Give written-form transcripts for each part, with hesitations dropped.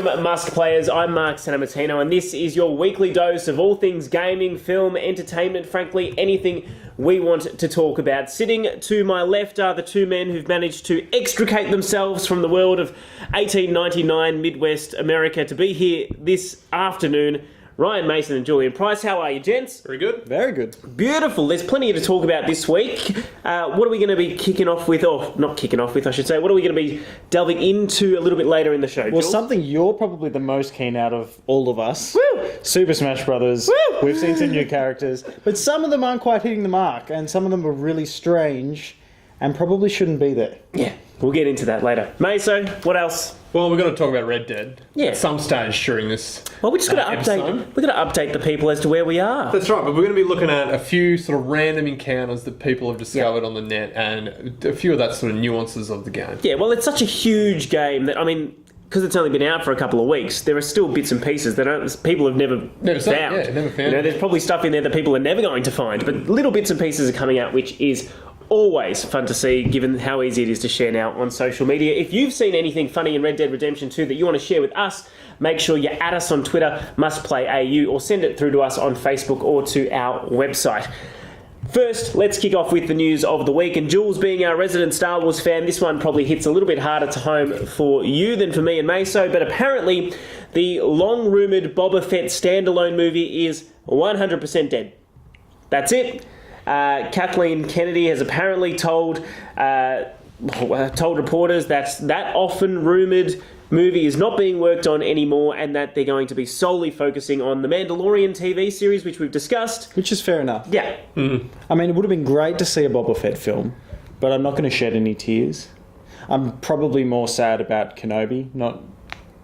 Welcome, Musk Players. I'm Mark Santamartino, and this is your weekly dose of all things gaming, film, entertainment, frankly, anything we want to talk about. Sitting to my left are the two men who've managed to extricate themselves from the world of 1899 Midwest America to be here this afternoon. Ryan Mason and Julian Price, how are you, gents? Very good. Very good. Beautiful. There's plenty to talk about this week. What are we going to be kicking off with? Or not kicking off with, I should say. What are we going to be delving into a little bit later in the show, Well, Jules? something you're probably the most keen out of all of us. Woo! Super Smash Brothers. Woo! We've seen some new characters, but some of them aren't quite hitting the mark, and some of them are really strange and probably shouldn't be there. Yeah, we'll get into that later. Maso, what else? Well, we're going to talk about Red Dead Yeah. at some stage during this. Well, we just got to update. episode. We're going to update the people as to where we are. That's right, but we're going to be looking at a few sort of random encounters that people have discovered on the net and a few of that sort of nuances of the game. Yeah, well, it's such a huge game that, I mean, because it's only been out for a couple of weeks, there are still bits and pieces that people have never Never seen, found. yeah, never found. You know, there's probably stuff in there that people are never going to find, but little bits and pieces are coming out, which is always fun to see, given how easy it is to share now on social media. If you've seen anything funny in Red Dead Redemption 2 that you want to share with us, make sure you add us on Twitter, MustPlayAU, or send it through to us on Facebook or to our website. First, let's kick off with the news of the week. And Jules, being our resident Star Wars fan, this one probably hits a little bit harder to home for you than for me and Maso. But apparently, the long-rumoured Boba Fett standalone movie is 100% dead. That's it. Kathleen Kennedy has apparently told reporters that often rumoured movie is not being worked on anymore, and that they're going to be solely focusing on the Mandalorian TV series, which we've discussed. Which is fair enough. Yeah. I mean, it would have been great to see a Boba Fett film, but I'm not going to shed any tears. I'm probably more sad about Kenobi not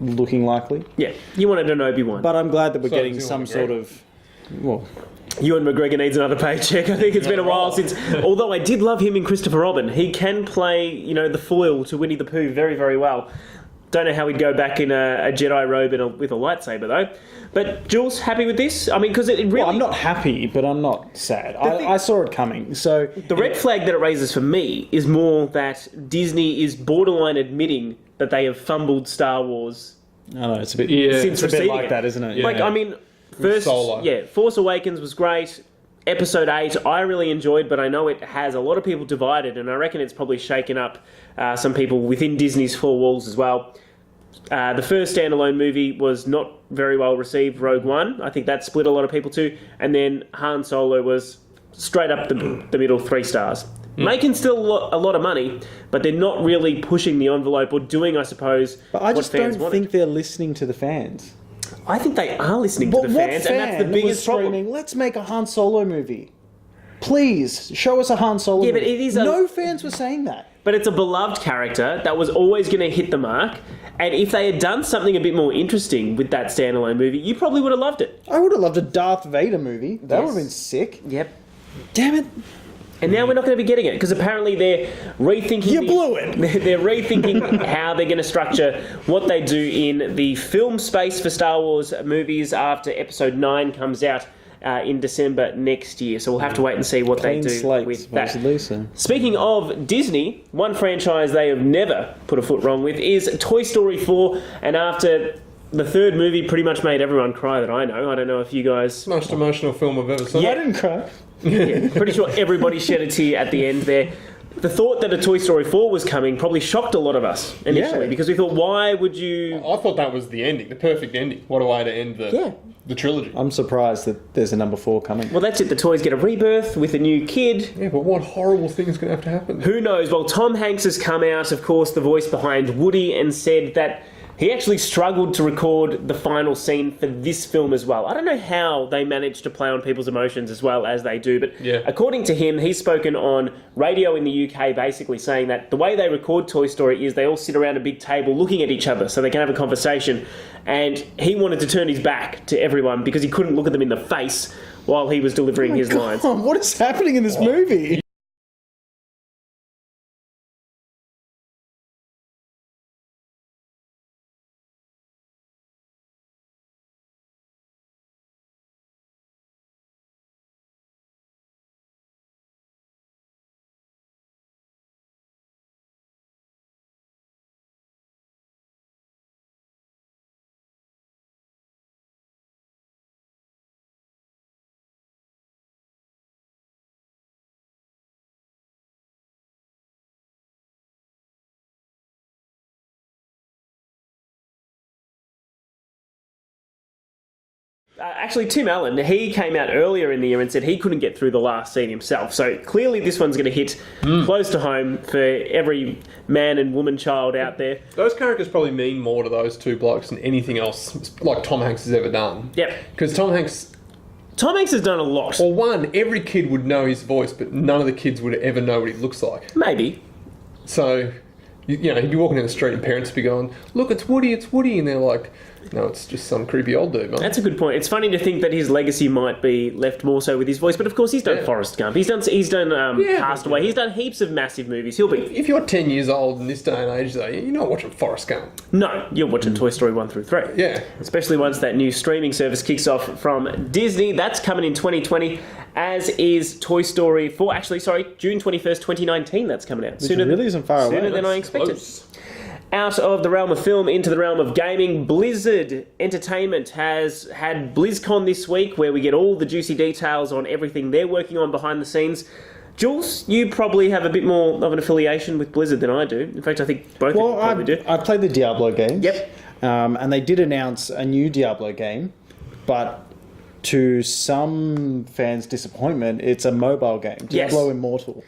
looking likely. Yeah. You wanted an Obi-Wan. But I'm glad that we're So getting does some Ewan sort of... Well, Ewan McGregor needs another paycheck. I think it's been a while since... Although I did love him in Christopher Robin. He can play, the foil to Winnie the Pooh very, very well. Don't know how he'd go back in a Jedi robe and with a lightsaber, though. But, Jules, happy with this? I mean, because it really... well, I'm not happy, but I'm not sad. I saw it coming, so... The red flag that it raises for me is more that Disney is borderline admitting that they have fumbled Star Wars I know, it's a bit... since It's a bit receiving like it. that, isn't it? Yeah. Like, I mean, first... Solo. Yeah, Force Awakens was great. Episode 8, I really enjoyed, but I know it has a lot of people divided, and I reckon it's probably shaken up some people within Disney's four walls as well. The first standalone movie was not very well received, Rogue One. I think that split a lot of people too. And then Han Solo was straight up the middle, 3 stars. Making still a lot of money, but they're not really pushing the envelope or doing, I suppose, But I just what fans don't wanted. think they're listening to the fans. I think they are listening to But the what fans, fan and that's the was biggest problem. screaming, let's make a Han Solo movie? Please, show us a Han Solo Yeah, but movie. it is a- No fans were saying that. But it's a beloved character that was always going to hit the mark. And if they had done something a bit more interesting with that standalone movie, you probably would have loved it. I would have loved a Darth Vader movie. That would have Yes. been sick. Yep. Damn it. And now we're not going to be getting it because apparently they're rethinking. You blew it. They're rethinking how they're going to structure what they do in the film space for Star Wars movies after Episode 9 comes out in December next year. So we'll have to wait and see what Clean they do slate, with that. supposedly, so. Speaking of Disney, one franchise they have never put a foot wrong with is Toy Story 4. And after the third movie pretty much made everyone cry that I know. I don't know if you guys... Most emotional film I've ever seen. I didn't cry. Yeah, pretty sure everybody shed a tear at the end there. The thought that a Toy Story 4 was coming probably shocked a lot of us initially, Yeah. because we thought, why would you... I thought that was the ending, the perfect ending. What a way to end the trilogy. I'm surprised that there's a number 4 coming. Well, that's it. The toys get a rebirth with a new kid. Yeah, but what horrible thing is going to have to happen? Who knows? Well, Tom Hanks has come out, of course, the voice behind Woody, and said that he actually struggled to record the final scene for this film as well. I don't know how they managed to play on people's emotions as well as they do, but Yeah. according to him, he's spoken on radio in the UK basically saying that the way they record Toy Story is they all sit around a big table looking at each other so they can have a conversation, and he wanted to turn his back to everyone because he couldn't look at them in the face while he was delivering his lines. What is happening in this movie? Actually, Tim Allen, he came out earlier in the year and said he couldn't get through the last scene himself. So clearly this one's going to hit close to home for every man and woman child out there. Those characters probably mean more to those two blokes than anything else like Tom Hanks has ever done. Yep. Because Tom Hanks has done a lot. Well, one, every kid would know his voice, but none of the kids would ever know what he looks like. Maybe. So, you know, he'd be walking down the street and parents would be going, "Look, it's Woody, and they're like, "No, it's just some creepy old dude, man." That's a good point. It's funny to think that his legacy might be left more so with his voice, but of course he's done Forrest Gump. He's done Castaway. He's done heaps of massive movies. He'll be... If you're 10 years old in this day and age, though, you're not watching Forrest Gump. No, you're watching Toy Story 1 through 3. Yeah. Especially once that new streaming service kicks off from Disney. That's coming in 2020, as is Toy Story 4. Actually, sorry, June 21st, 2019, that's coming out. Which really isn't far away. Sooner than I expected. Close. Out of the realm of film into the realm of gaming, Blizzard Entertainment has had BlizzCon this week, where we get all the juicy details on everything they're working on behind the scenes. Jules, you probably have a bit more of an affiliation with Blizzard than I do. In fact, I think both of you probably do. I played the Diablo games. Yep. And they did announce a new Diablo game, but to some fans' disappointment, it's a mobile game. Diablo Immortal.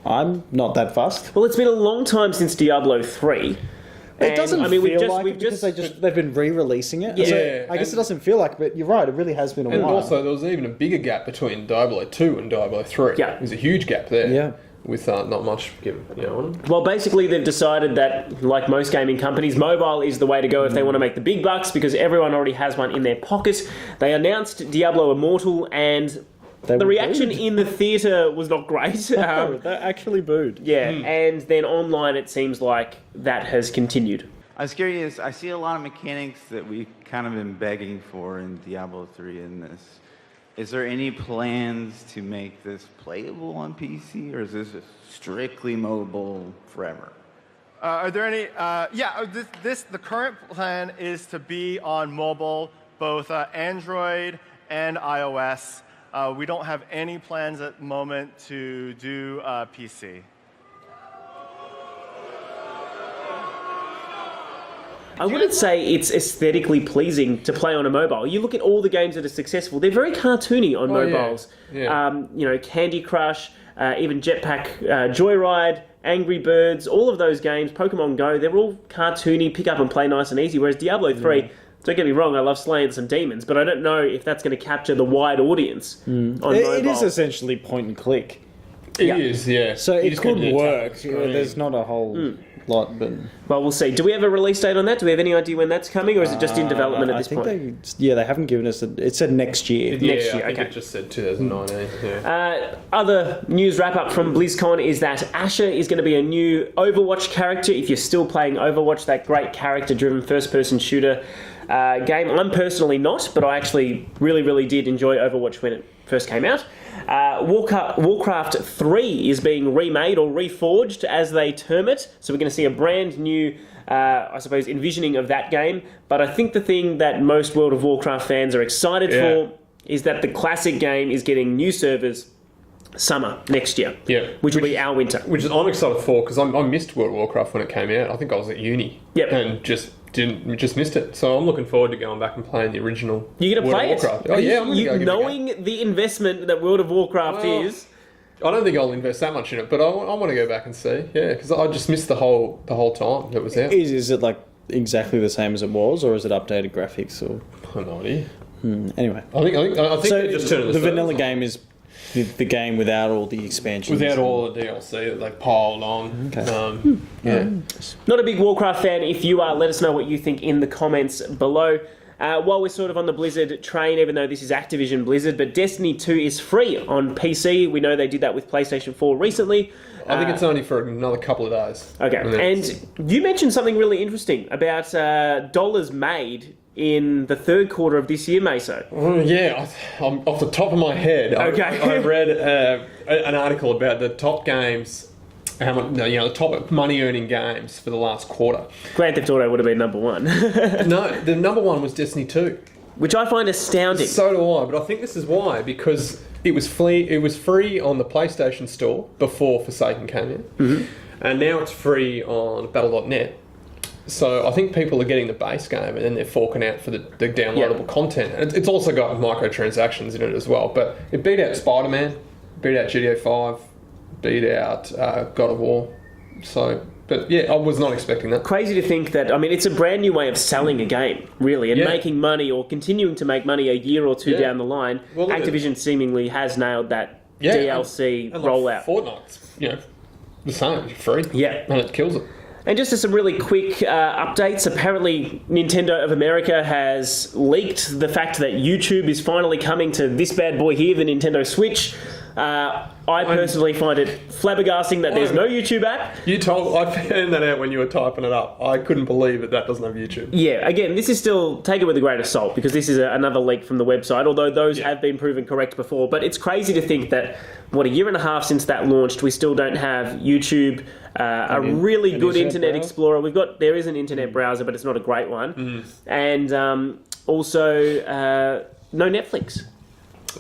I'm not that fussed. Well, it's been a long time since Diablo 3. It doesn't feel like it because they've been re-releasing it. Yeah. So I guess it doesn't feel like it, but you're right, it really has been a while. And also, there was even a bigger gap between Diablo 2 and Diablo 3. Yeah. There's a huge gap there. Yeah. With not much given, on it. Well, basically, they've decided that, like most gaming companies, mobile is the way to go if they want to make the big bucks, because everyone already has one in their pocket. They announced Diablo Immortal, and the reaction in the theatre was not great. They actually booed. Yeah, and then online it seems like that has continued. I was curious, I see a lot of mechanics that we've kind of been begging for in Diablo 3 in this. Is there any plans to make this playable on PC, or is this strictly mobile forever? Are there any? The current plan is to be on mobile, both Android and iOS. We don't have any plans at the moment to do PC. I wouldn't say it's aesthetically pleasing to play on a mobile. You look at all the games that are successful; they're very cartoony on mobiles. Yeah. Candy Crush, even Jetpack Joyride, Angry Birds, all of those games, Pokemon Go—they're all cartoony, pick up and play nice and easy. Whereas Diablo 3, don't get me wrong, I love slaying some demons, but I don't know if that's going to capture the wide audience on mobile. It is essentially point and click. It is, yeah. So You it just could get your work. tablet screen. There's not a whole lot, but Well, we'll see. Do we have a release date on that? Do we have any idea when that's coming, or is it just in development at this point? they haven't given us it said next year. Yeah, next year, I think okay. it just said 2019. Yeah. Other news wrap-up from BlizzCon is that Asher is going to be a new Overwatch character. If you're still playing Overwatch, that great character-driven first-person shooter game. I'm personally not, but I actually really, really did enjoy Overwatch when it first came out. Warcraft 3 is being remade, or reforged as they term it, so we're going to see a brand new envisioning of that game. But I think the thing that most World of Warcraft fans are excited for is that the classic game is getting new servers summer next year, which will be our winter. Which is I'm excited for, because I missed World of Warcraft when it came out. I think I was at uni. And just missed it. So I'm looking forward to going back and playing the original. You're going to play World of it? Warcraft. Oh yeah, I'm going to go give it a go. Knowing the investment that World of Warcraft is. I don't think I'll invest that much in it, but I want to go back and see. Yeah, because I just missed the whole time that was out. Is it like exactly the same as it was, or is it updated graphics? Or I have no idea. Anyway, I think so they just turned the vanilla game is the game without all the expansions. Without all the DLC that they piled on. Okay. Not a big Warcraft fan. If you are, let us know what you think in the comments below. While we're sort of on the Blizzard train, even though this is Activision Blizzard, but Destiny 2 is free on PC. We know they did that with PlayStation 4 recently. I think it's only for another couple of days. Okay, and you mentioned something really interesting about dollars made in the third quarter of this year, Maso. I'm off the top of my head. Okay. I read an article about the top games, the top money-earning games for the last quarter. Grand Theft Auto would have been number one. No, the number one was Destiny 2. Which I find astounding. So do I, but I think this is why, because it was free on the PlayStation Store before Forsaken came in, and now it's free on Battle.net. So I think people are getting the base game and then they're forking out for the downloadable content. It's also got microtransactions in it as well. But it beat out Spider-Man, beat out GTA 5, beat out God of War. So, but yeah, I was not expecting that. Crazy to think that, I mean, it's a brand new way of selling a game, really, and making money or continuing to make money a year or two down the line. Well, Activision seemingly has nailed that DLC and rollout. Fortnite's, the same, free. Yeah. And it kills it. And just some really quick updates. Apparently, Nintendo of America has leaked the fact that YouTube is finally coming to this bad boy here, the Nintendo Switch. I personally find it flabbergasting that there's no YouTube app. I found that out when you were typing it up. I couldn't believe that doesn't have YouTube. Yeah, again, this is still, take it with a grain of salt, because this is another leak from the website, although those have been proven correct before. But it's crazy to think that, a year and a half since that launched, we still don't have YouTube, a really good Internet Explorer. There is an internet browser, but it's not a great one. And also, no Netflix.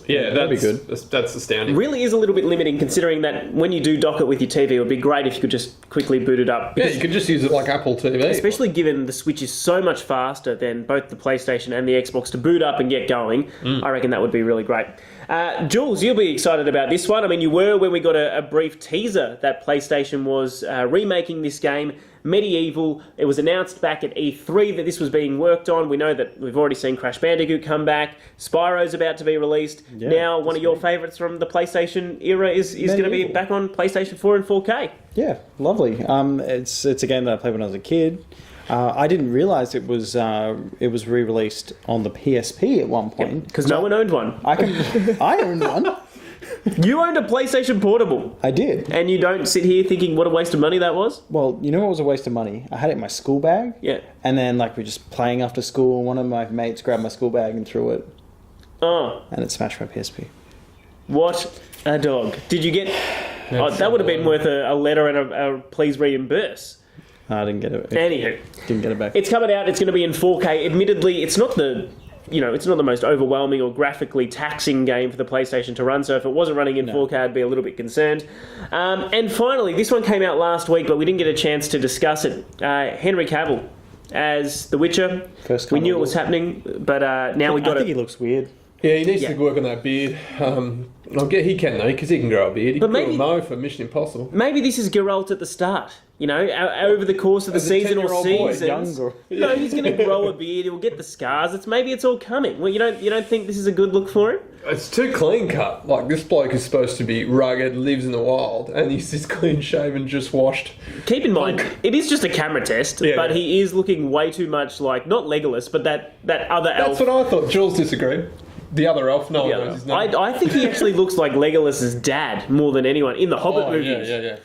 Yeah, that'd be good. That's astounding. Really is a little bit limiting, considering that when you do dock it with your TV, it would be great if you could just quickly boot it up. Yeah, you could just use it like Apple TV. Especially given the Switch is so much faster than both the PlayStation and the Xbox to boot up and get going. I reckon that would be really great. Jules, you'll be excited about this one. I mean, you were when we got a brief teaser that PlayStation was remaking this game, Medieval. It was announced back at E3 that this was being worked on. We know that we've already seen Crash Bandicoot come back. Spyro's about to be released. Yeah, now, one of your favourites from the PlayStation era is going to be back on PlayStation 4 and 4K. Yeah, lovely. It's a game that I played when I was a kid. I didn't realise it was re-released on the PSP at one point. Because no one owned one. I owned one. You owned a PlayStation Portable. I did. And you don't sit here thinking what a waste of money that was? Well, you know what was a waste of money? I had it in my school bag. Yeah. And then we were just playing after school, and one of my mates grabbed my school bag and threw it. Oh. And it smashed my PSP. What a dog. Did you get... that would have been worth a letter and a please reimburse. I didn't get it. Anywho. Didn't get it back. It's coming out. It's going to be in 4K. Admittedly, it's not the... it's not the most overwhelming or graphically taxing game for the PlayStation to run, so if it wasn't running in 4K, I'd be a little bit concerned. And finally, this one came out last week, but we didn't get a chance to discuss it. Henry Cavill as The Witcher. We knew it was happening, but now we got it. I think he looks weird. Yeah, he needs to work on that beard. He can though, because he can grow a beard. He can do a mo for Mission Impossible. Maybe this is Geralt at the start. Over the course of the season or seasons. No, he's going to grow a beard. He'll get the scars. Maybe it's all coming. Well, you don't think this is a good look for him? It's too clean cut. Like, this bloke is supposed to be rugged, lives in the wild, and he's this clean shaven, just washed. Keep in mind, it is just a camera test, but he is looking way too much like not Legolas, but that other elf. That's what I thought. Jules disagreed. The other elf, no one knows his name. I think he actually looks like Legolas's dad more than anyone in the Hobbit movies. Yeah.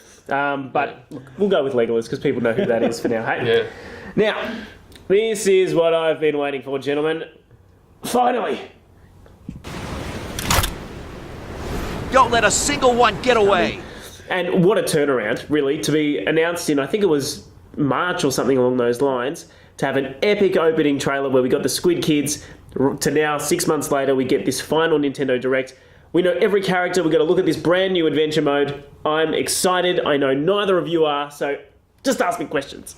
But we'll go with Legolas because people know who that is for now. Hey? Yeah. Now, this is what I've been waiting for, gentlemen. Finally. Don't let a single one get away. And what a turnaround, really, to be announced in, I think it was March or something along those lines, to have an epic opening trailer where we got the Squid Kids, to now, 6 months later, we get this final Nintendo Direct. We know every character. We've got to look at this brand new adventure mode. I'm excited. I know neither of you are, so just ask me questions.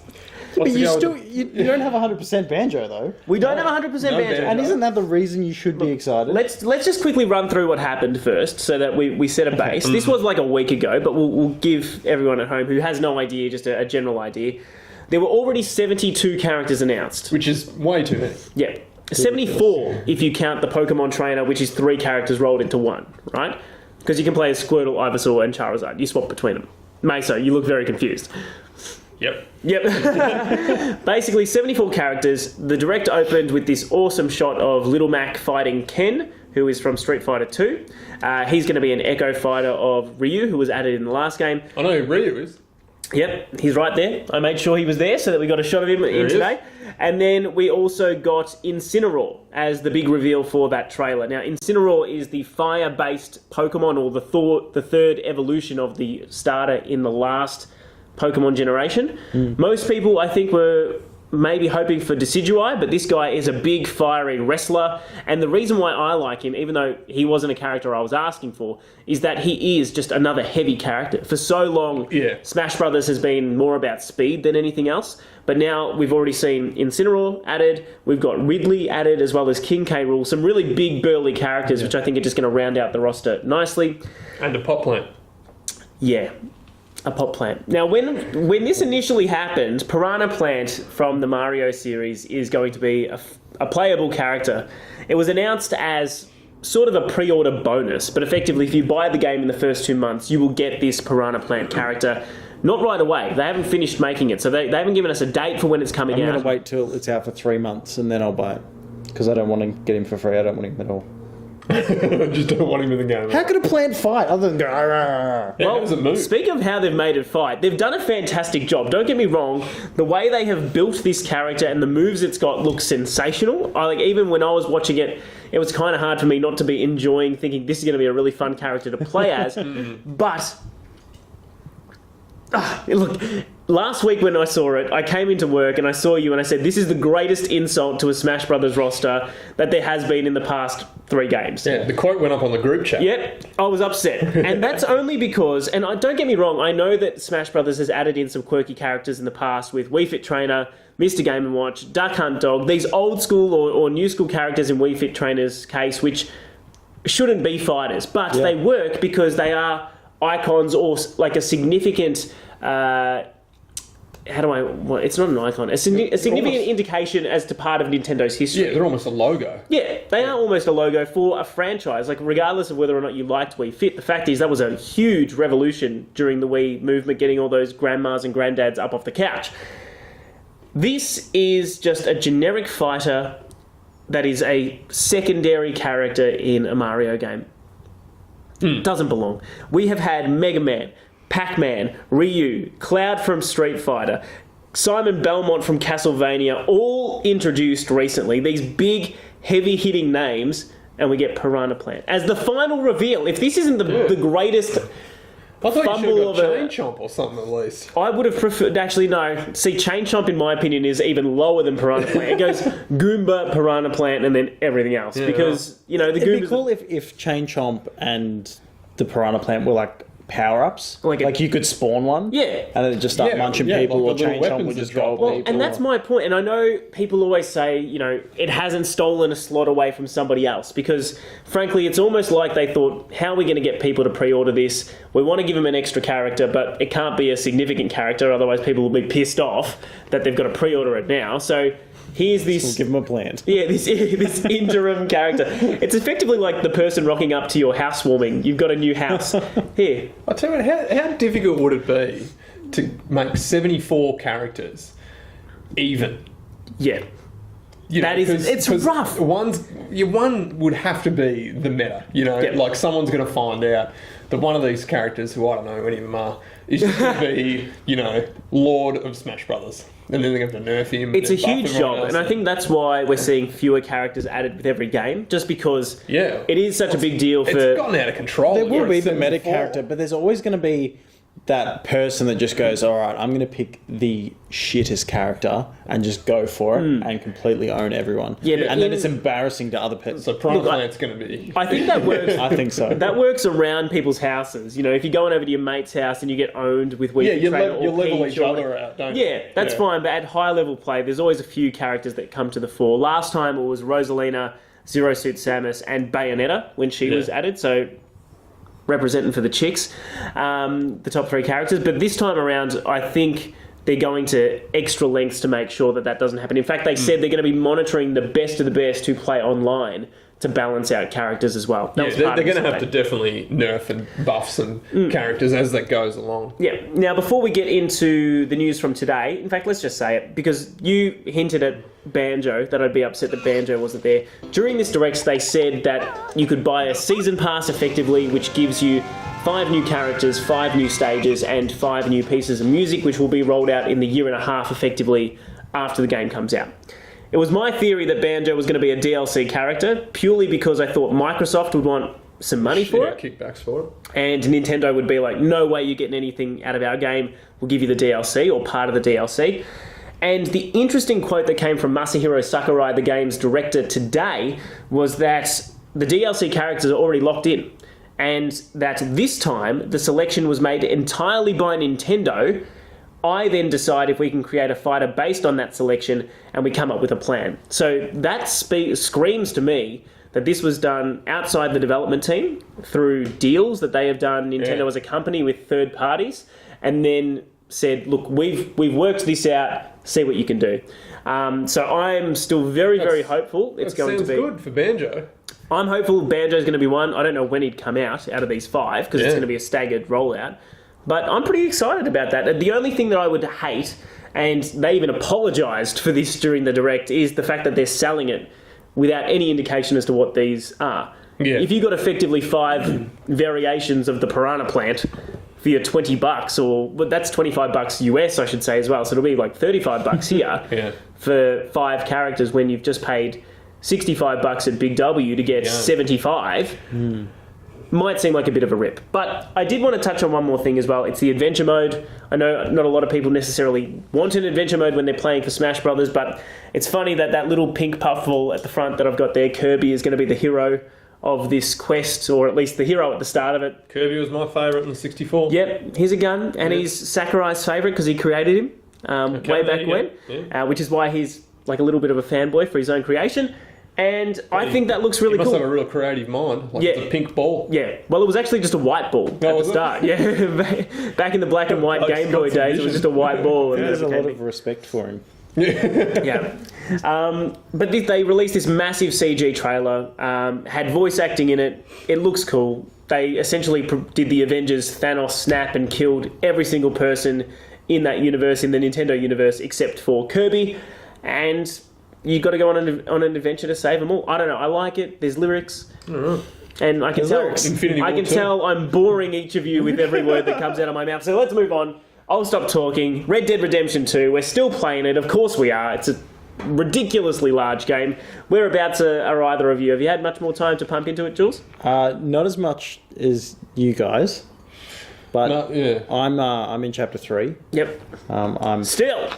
But you don't have 100% Banjo, though. We don't have 100% Banjo. And isn't that the reason you should be excited? Let's just quickly run through what happened first so that we set a base. This was like a week ago, but we'll give everyone at home who has no idea just a general idea. There were already 72 characters announced. Which is way too many. Yeah. 74 if you count the Pokemon trainer, which is 3 characters rolled into one, right? Because you can play as Squirtle, Ivysaur, and Charizard. You swap between them. Maso, you look very confused. Yep. Basically, 74 characters. The Direct opened with this awesome shot of Little Mac fighting Ken, who is from Street Fighter 2. He's going to be an Echo Fighter of Ryu, who was added in the last game. I know who Ryu is. Yep, he's right there. I made sure he was there so that we got a shot of him in today. And then we also got Incineroar as the big reveal for that trailer. Now, Incineroar is the fire-based Pokemon, or the third evolution of the starter in the last Pokemon generation. Most people, I think, were maybe hoping for Decidueye, but this guy is a big, fiery wrestler. And the reason why I like him, even though he wasn't a character I was asking for, is that he is just another heavy character. For so long, Smash Brothers has been more about speed than anything else. But now we've already seen Incineroar added, we've got Ridley added, as well as King K. Rool, some really big, burly characters, which I think are just going to round out the roster nicely. And a pop plant. Yeah. A pot plant. Now, when this initially happened, Piranha Plant from the Mario series is going to be a playable character. It was announced as sort of a pre-order bonus, but effectively, if you buy the game in the first 2 months, you will get this Piranha Plant character. Not right away. They haven't finished making it, so they haven't given us a date for when it's coming out. I'm going to wait till it's out for 3 months, and then I'll buy it. Because I don't want to get him for free. I don't want him at all. Just don't want him in the game. How could a plant fight other than go? Well, how does it move? Speaking of how they've made it fight, they've done a fantastic job. Don't get me wrong. The way they have built this character and the moves it's got look sensational. Even when I was watching it, it was kind of hard for me not to be enjoying, thinking this is going to be a really fun character to play as. But look, last week when I saw it, I came into work and I saw you and I said, this is the greatest insult to a Smash Brothers roster that there has been in the past 3 games. Yeah, the quote went up on the group chat. Yep, I was upset. And that's only because, and don't get me wrong, I know that Smash Brothers has added in some quirky characters in the past with Wii Fit Trainer, Mr. Game & Watch, Duck Hunt Dog, these old school or new school characters in Wii Fit Trainer's case, which shouldn't be fighters, but they work because they are icons or like a significant... it's not an icon. A significant indication as to part of Nintendo's history. Yeah, they're almost a logo. Yeah, they are almost a logo for a franchise. Like, regardless of whether or not you liked Wii Fit, the fact is that was a huge revolution during the Wii movement, getting all those grandmas and granddads up off the couch. This is just a generic fighter that is a secondary character in a Mario game. Doesn't belong. We have had Mega Man, Pac-Man, Ryu, Cloud from Street Fighter, Simon Belmont from Castlevania, all introduced recently. These big, heavy-hitting names, and we get Piranha Plant. As the final reveal, if this isn't the greatest I thought fumble you should of have got Chain Chomp or something at least. I would have preferred... Actually, no. See, Chain Chomp, in my opinion, is even lower than Piranha Plant. It goes Goomba, Piranha Plant, and then everything else. Because, the Goombas... It'd be cool if Chain Chomp and the Piranha Plant were like power-ups. Like you could spawn one. Yeah. And then just start munching people, like or the little Chain Chomp weapons would just that drop. go Well, people. and that's my point. And I know people always say, it hasn't stolen a slot away from somebody else. Because, frankly, it's almost like they thought, how are we going to get people to pre-order this? We want to give them an extra character, but it can't be a significant character. Otherwise, people will be pissed off that they've got to pre-order it now. So... here's this... We'll give them a plant. Yeah, this interim character. It's effectively like the person rocking up to your housewarming. You've got a new house. Here. I tell you what, how difficult would it be to make 74 characters even? Yeah. That is, it's rough. One would have to be the meta. Like someone's going to find out that one of these characters, who I don't know any of them are, is just going to be, Lord of Smash Brothers. And then they're going to nerf him. It's a huge job, and I think that's why we're seeing fewer characters added with every game, just because it is such a big deal for... It's gotten out of control. There will be the meta character, but there's always going to be that person that just goes, all right, I'm going to pick the shittest character and just go for it and completely own everyone. Yeah, and then it's embarrassing to other people. So Piranha Plant's going to be... I think that works. I think so. That works around people's houses. If you're going over to your mate's house and you get owned with Wii you Trainer or level Peach each other out, don't you? Yeah, that's fine, but at high level play, there's always a few characters that come to the fore. Last time it was Rosalina, Zero Suit Samus, and Bayonetta when she was added, so... representing for the chicks, the top 3 characters. But this time around, I think they're going to extra lengths to make sure that doesn't happen. In fact, they said they're going to be monitoring the best of the best who play online to balance out characters as well. They're going to have to definitely nerf and buff some characters as that goes along. Yeah. Now, before we get into the news from today, in fact, let's just say it, because you hinted at Banjo, that I'd be upset that Banjo wasn't there. During this Direct, they said that you could buy a season pass effectively, which gives you 5 new characters, 5 new stages, and 5 new pieces of music, which will be rolled out in the year and a half effectively after the game comes out. It was my theory that Banjo was going to be a DLC character, purely because I thought Microsoft would want some money for it. Kickbacks for it. And Nintendo would be like, no way you're getting anything out of our game. We'll give you the DLC or part of the DLC. And the interesting quote that came from Masahiro Sakurai, the game's director, today was that the DLC characters are already locked in, and that this time the selection was made entirely by Nintendo. I then decide if we can create a fighter based on that selection, and we come up with a plan. So that screams to me that this was done outside the development team through deals that they have done, Nintendo as a company, with third parties, and then said, look, we've worked this out, see what you can do. So I'm still very hopeful it's going to be... Sounds good for Banjo. I'm hopeful Banjo's going to be one. I don't know when he'd come out of these 5, because it's going to be a staggered rollout. But I'm pretty excited about that. The only thing that I would hate, and they even apologised for this during the Direct, is the fact that they're selling it without any indication as to what these are. Yeah. If you got effectively 5 variations of the piranha plant for your $20, or that's $25 US, I should say, as well. So it'll be like $35 here for 5 characters when you've just paid $65 at Big W to get 75. Might seem like a bit of a rip. But I did want to touch on one more thing as well. It's the adventure mode. I know not a lot of people necessarily want an adventure mode when they're playing for Smash Brothers, but it's funny that little pink puffball at the front that I've got there, Kirby, is going to be the hero of this quest, or at least the hero at the start of it. Kirby was my favourite in the 64. Yep, he's a gun, and he's Sakurai's favourite because he created him way back when, which is why he's like a little bit of a fanboy for his own creation. And I think that looks really cool. He must have a real creative mind, like it's a pink ball. Yeah, well, it was actually just a white ball at the start. Yeah, back in the black and white Game Boy days, it was just a white ball. And there's a lot of respect for him. Yeah. But they released this massive CG trailer, had voice acting in it. It looks cool. They essentially did the Avengers Thanos snap and killed every single person in that universe, in the Nintendo universe, except for Kirby. And you've got to go on an adventure to save them all. I don't know. I like it. There's lyrics. And I can tell I'm boring each of you with every word that comes out of my mouth. So let's move on. I'll stop talking. Red Dead Redemption 2. We're still playing it. Of course we are. It's a ridiculously large game. Whereabouts are either of you? Have you had much more time to pump into it, Jules? Not as much as you guys. But no, I'm in chapter 3. Yep. I'm still.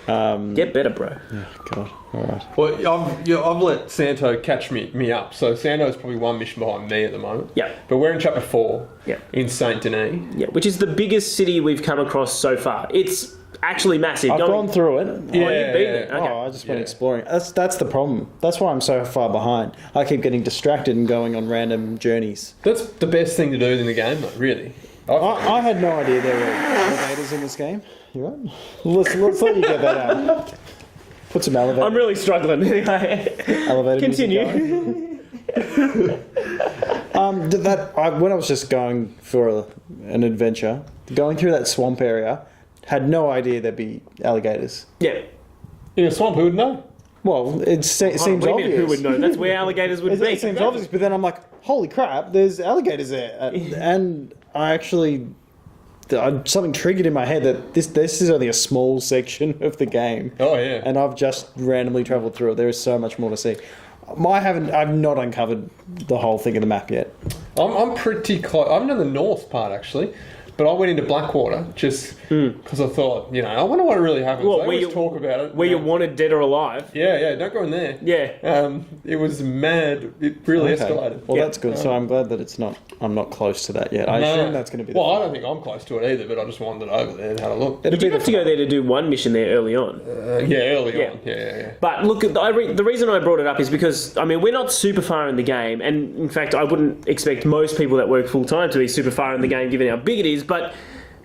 Get better, bro. Oh, God. All right. Well, I've let Santo catch me up. So Santo's probably one mission behind me at the moment. Yeah. But we're in chapter 4. Yeah. In Saint Denis. Yeah, which is the biggest city we've come across so far. It's actually massive. I've gone through it. You've beaten it. Okay. I just went exploring. That's the problem. That's why I'm so far behind. I keep getting distracted and going on random journeys. That's the best thing to do in the game, though, really. I had no idea there were elevators in this game. You right? Let's let you get that out. Put some elevator. I'm really struggling. Elevator. Continue. When I was just going for an adventure, going through that swamp area, had no idea there'd be alligators. Yeah. In a swamp, who would know? Well, it seems obvious. Who would know? That's where alligators would be. It seems obvious, but then I'm like, holy crap, there's alligators there. And I actually... something triggered in my head that this is only a small section of the game. Oh, yeah. And I've just randomly travelled through it. There is so much more to see. I've not uncovered the whole thing of the map yet. I'm pretty close. I'm in the north part, actually. But I went into Blackwater just because I thought, I wonder what really happens. Well, they always talk about it. Where you wanted dead or alive. Yeah, don't go in there. Yeah. It was mad. It really escalated. Well, that's good. So I'm glad that I'm not close to that yet. I assume that's going to be I don't think I'm close to it either, but I just wandered over there and had a look. Did you have to go there to do one mission there early on? Early on. Yeah. But look, the reason I brought it up is because, we're not super far in the game, and in fact, I wouldn't expect most people that work full-time to be super far in the game given how big it is, but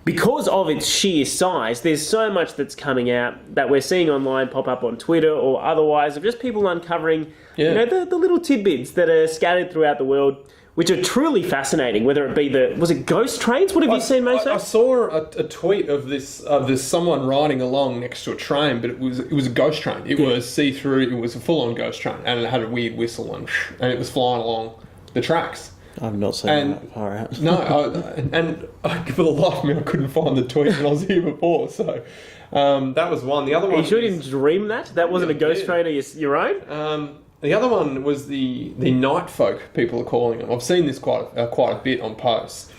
because of its sheer size, there's so much that's coming out that we're seeing online pop up on Twitter or otherwise of just people uncovering the little tidbits that are scattered throughout the world, which are truly fascinating, whether it be was it ghost trains? What have you seen, Maso? I saw a tweet of this someone riding along next to a train, but it was a ghost train. It was see-through, it was a full-on ghost train, and it had a weird whistle, and it was flying along the tracks. I've not seen that far out. For the life of me, I couldn't find the tweet when I was here before. So that was one. The other one. Are you sure you didn't dream that? That wasn't a ghost train of your own? The other one was the night folk. People are calling them. I've seen this quite a bit on posts,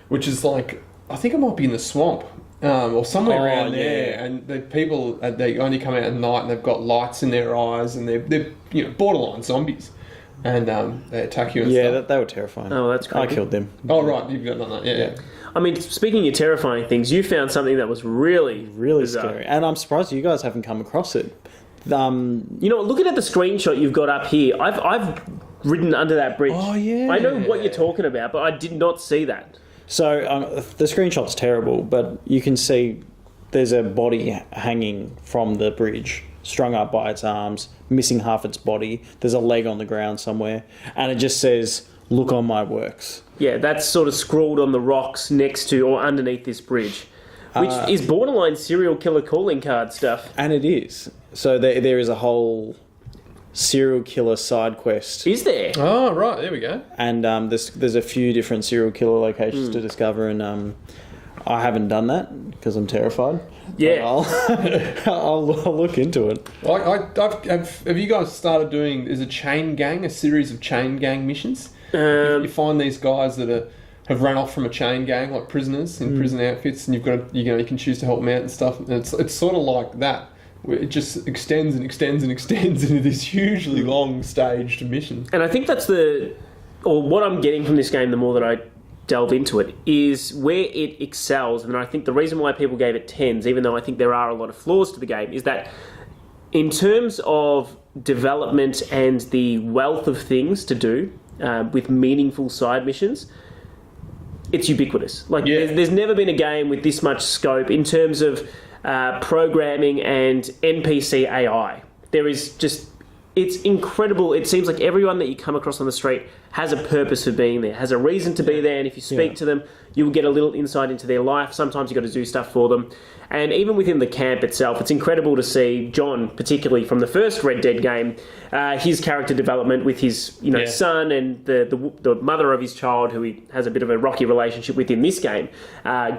which is like I think it might be in the swamp, or somewhere around yeah. there, and the people they only come out at night and they've got lights in their eyes and they're borderline zombies, and they attack you and stuff. they were terrifying. Oh, that's I creepy. killed them. Oh right, you've got none of that. Yeah. I mean, speaking of terrifying things, you found something that was really bizarre. Scary, and I'm surprised you guys haven't come across it. You know, looking at the screenshot you've got up here, I've ridden under that bridge. Oh, yeah. I know what you're talking about, but I did not see that. So the screenshot's terrible, but you can see there's a body hanging from the bridge, strung up by its arms, missing half its body. There's a leg on the ground somewhere, and it just says, "Look on my works." Yeah, that's sort of scrawled on the rocks next to or underneath this bridge, which is borderline serial killer calling card stuff. And it is. So there is a whole serial killer side quest. Is there? Oh right, there we go. And there's a few different serial killer locations to discover, and I haven't done that because I'm terrified. Yeah. But I'll look into it. Have you guys started doing? There's a series of chain gang missions. You find these guys that have run off from a chain gang, like prisoners in prison outfits, and you can choose to help them out and stuff. And it's sort of like that. Where it just extends and extends and extends into this hugely long staged mission. And I think that's what I'm getting from this game the more that I delve into it, is where it excels. And I think the reason why people gave it 10s, even though I think there are a lot of flaws to the game, is that in terms of development and the wealth of things to do with meaningful side missions, it's ubiquitous. Like, there's never been a game with this much scope in terms of programming and NPC AI. There is just, it's incredible. It seems like everyone that you come across on the street has a purpose for being there, has a reason to be there, and if you speak to them, you will get a little insight into their life. Sometimes you've got to do stuff for them. And even within the camp itself, it's incredible to see John, particularly from the first Red Dead game, his character development with his son and the mother of his child, who he has a bit of a rocky relationship with in this game,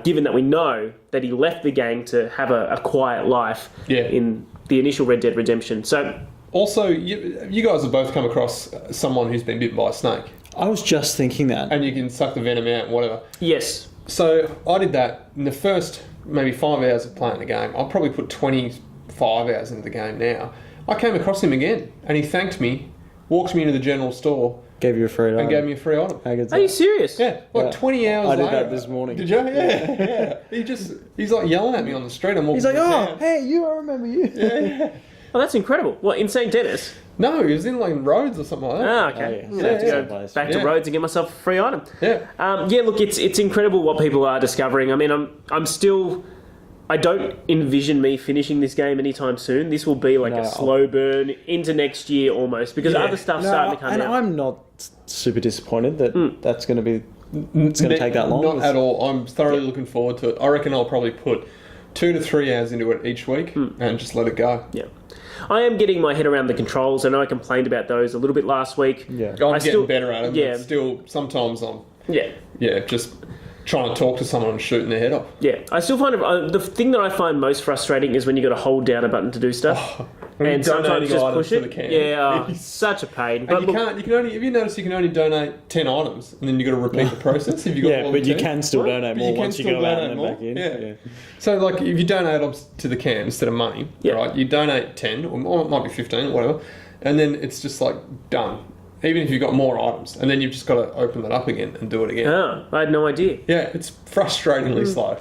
given that we know that he left the gang to have a quiet life in the initial Red Dead Redemption. So, also, you guys have both come across someone who's been bitten by a snake. I was just thinking that. And you can suck the venom out and whatever. Yes. So I did that in the first maybe 5 hours of playing the game. I'll probably put 25 hours into the game now. I came across him again, and he thanked me, walked me into the general store, gave you a free item. And gave me a free item. Are you serious? Yeah, 20 hours later. I did that this morning. Did you? Yeah. He's like yelling at me on the street. He's like, hey, I remember you. Yeah. Oh, that's incredible. What, in St. Dennis? No, he was in like Rhodes or something like that. Ah, okay. I'm going to have to go back to Rhodes and get myself a free item. Yeah. Look, it's incredible what people are discovering. I mean, I'm still... I don't envision me finishing this game anytime soon. This will be like a slow burn into next year almost, because other stuff's starting to come out. And I'm not super disappointed that that's going to be... It's going to take that long. Not at all. I'm thoroughly looking forward to it. I reckon I'll probably put 2 to 3 hours into it each week and just let it go. Yeah. I am getting my head around the controls. I know I complained about those a little bit last week. Yeah. I'm getting better at them. Yeah. But still, sometimes I'm... Yeah, just trying to talk to someone and shooting their head off. Yeah. I still find the thing that I find most frustrating is when you got to hold down a button to do stuff. And sometimes just push it. Yeah, such a pain. But you can only, have you noticed you can only donate 10 items and then you've got to repeat the process if you got but you can still donate more once you go out and then back in. Yeah. So like if you donate items to the camp instead of money, right, you donate 10 or it might be 15 or whatever, and then it's just like done. Even if you've got more items, and then you've just got to open that up again and do it again. Oh, I had no idea. Yeah, it's frustratingly slow.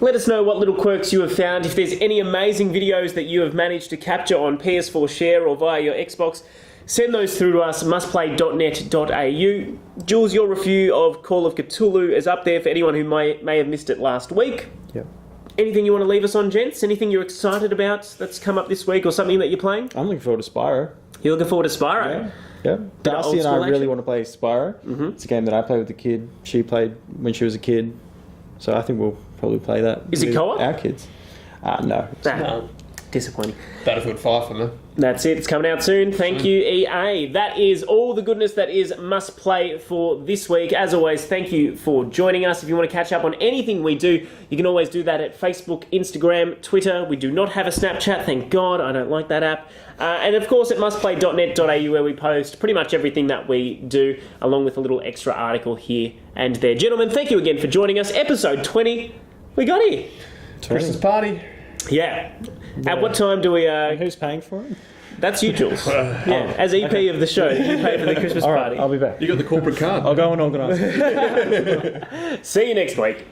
Let us know what little quirks you have found. If there's any amazing videos that you have managed to capture on PS4 Share or via your Xbox, send those through to us, mustplay.net.au. Jules, your review of Call of Cthulhu is up there for anyone who may have missed it last week. Yep. Anything you want to leave us on, gents? Anything you're excited about that's come up this week or something that you're playing? I'm looking forward to Spyro. You're looking forward to Spyro? Yeah. Darcy and I really want to play Spyro. Mm-hmm. It's a game that I played with the kid. She played when she was a kid. So I think we'll probably play that. Is it co-op? Our kids. No. No. Disappointing. Battlefield 5 for me. That's it. It's coming out soon. Thank you, EA. That is all the goodness that is Must Play for this week. As always, thank you for joining us. If you want to catch up on anything we do, you can always do that at Facebook, Instagram, Twitter. We do not have a Snapchat, thank God. I don't like that app. And of course at mustplay.net.au, where we post pretty much everything that we do, along with a little extra article here and there. Gentlemen, thank you again for joining us. Episode 20. We got here. Christmas party. Yeah. At what time do we... Who's paying for it? That's you, Jules. Yeah. As EP of the show, you pay for the Christmas All right, party. I'll be back. You got the corporate card. I'll go and organise it. See you next week.